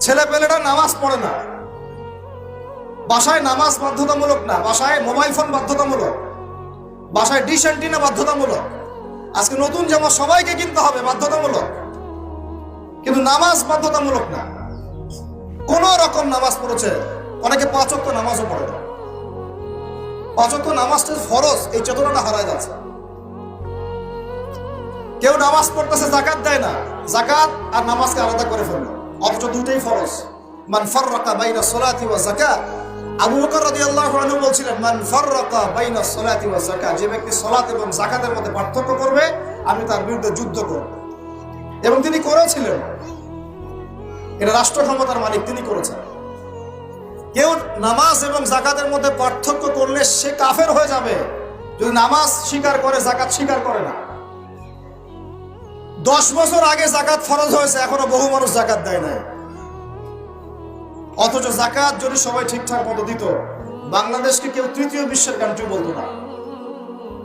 ছেলেপেলেরা নামাজ পড়ে না, বাসায় নামাজ বাধ্যতামূলক না, বাসায় মোবাইল ফোন বাধ্যতামূলক, বাসায় ডিশ অ্যান্টিনা বাধ্যতামূলক। আজকে নতুন জামা সবাইকে কিনতে হবে বাধ্যতামূলক, কিন্তু নামাজ বাধ্যতামূলক না। কোন রকম নামাজ পড়েছে, অনেকে 5 ওয়াক্ত নামাজও পড়ে না। 5 ওয়াক্ত নামাজটা ফরজ, এই চেতনাটা হারায় যাচ্ছে। কেউ নামাজ পড়তেছে, জাকাত দেয় না, জাকাত আর নামাজকে আলাদা করে ফেললো, অথচ দুটোই ফরজ। মান ফাররাকা বাইনা সলাতি ওয়া যাকাত, আবু বকর রাদিয়াল্লাহু আনহু বলছিলেন, মান ফাররাকা বাইনা সলাতি ওয়া যাকাত, যে ব্যক্তি সালাত এবং যাকাতের মধ্যে পার্থক্য করবে আমি তার বিরুদ্ধে যুদ্ধ করব। এবং তিনি করেছিলেন, এটা রাষ্ট্র ক্ষমতার মালিক, তিনি করেছেন। কেউ নামাজ এবং যাকাতের মধ্যে পার্থক্য করলে সে কাফের হয়ে যাবে যদি নামাজ স্বীকার করে, যাকাত স্বীকার করে না। 10 বছর আগে যাকাত ফরজ হয়েছে, এখনো বহু মানুষ যাকাত দেয় না। অথচ যাকাত যদি সবাই ঠিকঠাক মতো দিত, বাংলাদেশকে কেউ তৃতীয় বিশ্বের কান্ট্রি বলতো না।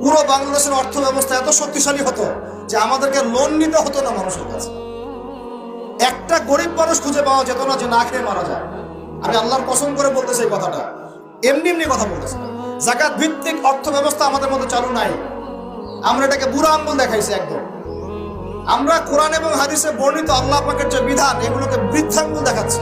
পুরো বাংলাদেশের অর্থ ব্যবস্থা এত শক্তিশালী হতো যে আমাদেরকে লোন নিতে হতো না মানুষের কাছে। একটা গরিব মানুষ খুঁজে পাওয়া যেত না যে না খেয়ে মারা যায়। আমি আল্লাহর কসম করে বলতেছি এই কথাটা, এমনি এমনি কথা বলতেছি। যাকাত ভিত্তিক অর্থ ব্যবস্থা আমাদের মধ্যে চালু নাই। আমরা এটাকে বুড়া আঙ্গুল দেখাইছি একদম। আমরা কোরআন এবং হাদিসে বর্ণিত আল্লাহ পাকের যে বিধান, এগুলোকে বৃদ্ধাঙ্গুল দেখাচ্ছি।